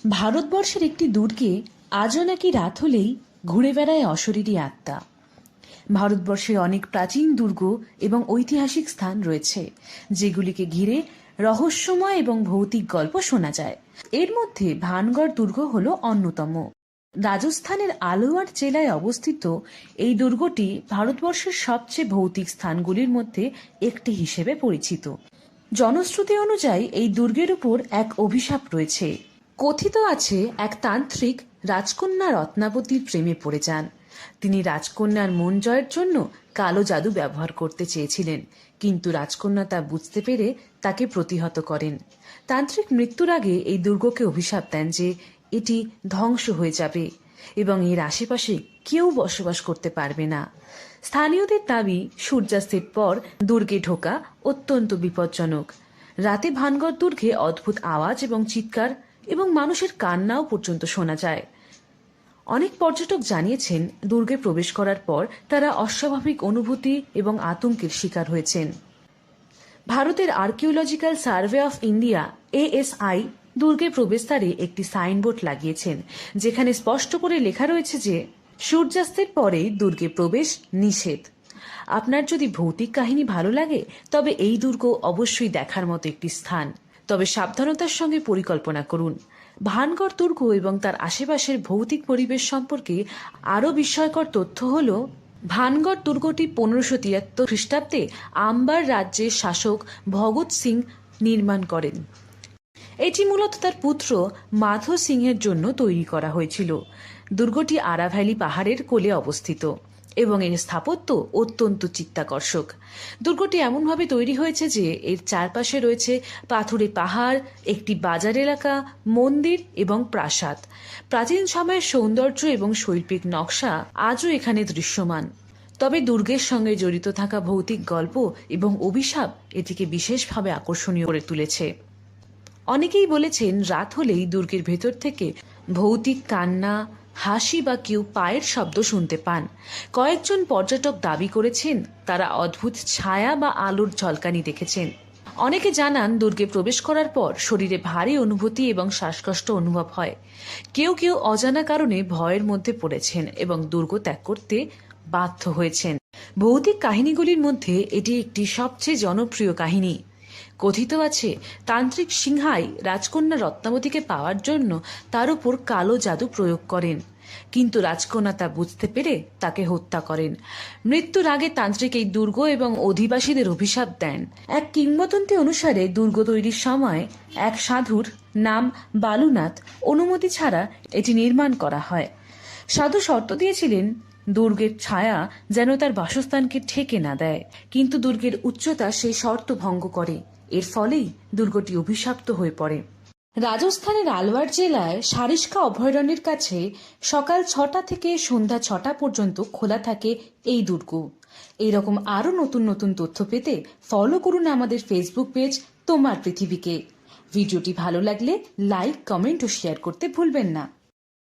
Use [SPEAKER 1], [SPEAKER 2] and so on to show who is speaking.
[SPEAKER 1] ভারতবর্ষের একটি দুর্গে আজও নাকি রাত হলেই ঘুরে বেড়ায় অশরীরী আত্মা। ভারতবর্ষে অনেক প্রাচীন দুর্গ এবং ঐতিহাসিক স্থান রয়েছে, যেগুলিকে ঘিরে রহস্যময় এবং ভৌতিক গল্প শোনা যায়। এর মধ্যে ভানগড় দুর্গ হল অন্যতম। রাজস্থানের আলোয়ার জেলায় অবস্থিত এই দুর্গটি ভারতবর্ষের সবচেয়ে ভৌতিক স্থানগুলির মধ্যে একটি হিসেবে পরিচিত। জনশ্রুতি অনুযায়ী এই দুর্গের উপর এক অভিশাপ রয়েছে। কথিত আছে, এক তান্ত্রিক রাজকন্যা রত্নাবতীর প্রেমে পড়ে যান। তিনি রাজকন্যার মন জয়ের জন্য কালো জাদু ব্যবহার করতে চেয়েছিলেন, কিন্তু রাজকন্যা তা বুঝতে পেরে তাকে প্রতিহত করেন। তান্ত্রিক মৃত্যুর আগে এই দুর্গকে অভিশাপ দেন যে এটি ধ্বংস হয়ে যাবে এবং এর আশেপাশে কেউ বসবাস করতে পারবে না। স্থানীয়দের দাবি, সূর্যাস্তের পর দুর্গে ঢোকা অত্যন্ত বিপজ্জনক। রাতে ভানগড় দুর্গে অদ্ভুত আওয়াজ এবং চিৎকার এবং মানুষের কান্নাও পর্যন্ত শোনা যায়। অনেক পর্যটক জানিয়েছেন, দুর্গে প্রবেশ করার পর তারা অস্বাভাবিক অনুভূতি এবং আতঙ্কের শিকার হয়েছেন। ভারতের archaeological survey of India ASI দুর্গে প্রবেশদ্বারে একটি সাইনবোর্ড লাগিয়েছেন, যেখানে স্পষ্ট করে লেখা রয়েছে যে সূর্যাস্তের পরে দুর্গে প্রবেশ নিষেধ। আপনার যদি ভৌতিক কাহিনী ভালো লাগে, তবে এই দুর্গ অবশ্যই দেখার মতো একটি স্থান। তবে সাবধানতার সঙ্গে পরিকল্পনা করুন। ভানগড় দুর্গ এবং তার আশেপাশের ভৌতিক পরিবেশ সম্পর্কে আরও বিস্ময়কর তথ্য হল, ভানগড় দুর্গটি 1573 খ্রিস্টাব্দে আম্বার রাজ্যের শাসক ভগৎ সিং নির্মাণ করেন। এটি মূলত তার পুত্র মাধো সিংহের জন্য তৈরি করা হয়েছিল। দুর্গটি আরাভ্যালি পাহাড়ের কোলে অবস্থিত এবং এর স্থাপত্য অত্যন্ত চিত্তাকর্ষক। দুর্গটি এমনভাবে তৈরি হয়েছে যে এর চারপাশে রয়েছে পাথুরে পাহাড়, একটি বাজার এলাকা, মন্দির এবং প্রাসাদ। প্রাচীন সময়ের সৌন্দর্য এবং শৈল্পিক নকশা আজও এখানে দৃশ্যমান। তবে দুর্গের সঙ্গে জড়িত থাকা ভৌতিক গল্প এবং অভিশাপ এটিকে বিশেষভাবে আকর্ষণীয় করে তুলেছে। অনেকেই বলেছেন, রাত হলেই দুর্গের ভেতর থেকে ভৌতিক কান্না, হাসি বা কেউ পায়ের শব্দ শুনতে পান। কয়েকজন পর্যটক দাবি করেছেন তারা অদ্ভুত ছায়া বা আলোর ঝলকানি দেখেছেন। অনেকে জানান, দুর্গে প্রবেশ করার পর শরীরে ভারী অনুভূতি এবং শ্বাসকষ্ট অনুভব হয়। কেউ কেউ অজানা কারণে ভয়ের মধ্যে পড়েছেন এবং দুর্গ ত্যাগ করতে বাধ্য হয়েছেন। ভৌতিক কাহিনীগুলির মধ্যে এটি একটি সবচেয়ে জনপ্রিয় কাহিনী। কথিত আছে, তান্ত্রিক সিংহাই রাজকন্যা রত্নাবতীকে পাওয়ার জন্য তার উপর কালো জাদু প্রয়োগ করেন, কিন্তু রাজকন্যা তা বুঝতে পেরে তাকে হত্যা করেন। মৃত্যুর আগে তান্ত্রিক এই দুর্গ এবং অধিবাসীদের অভিশাপ দেন। এক কিংবদন্তি অনুসারে দুর্গ তৈরির সময় এক সাধুর নাম বালুনাথ অনুমতি ছাড়া এটি নির্মাণ করা হয়। সাধু শর্ত দিয়েছিলেন দুর্গের ছায়া যেন তার বাসস্থানকে ঠেকে না দেয়, কিন্তু দুর্গের উচ্চতা সেই শর্ত ভঙ্গ করে। এর ফলেই দুর্গটি অভিশপ্ত হয়ে পড়ে। রাজস্থানের আলওয়ার জেলায় সারিস্কা অভয়ারণ্যের কাছে সকাল 6টা থেকে সন্ধ্যা 6টা পর্যন্ত খোলা থাকে এই দুর্গ। এইরকম আরও নতুন নতুন তথ্য পেতে ফলো করুন আমাদের ফেসবুক পেজ তোমার পৃথিবীকে। ভিডিওটি ভালো লাগলে লাইক, কমেন্ট ও শেয়ার করতে ভুলবেন না।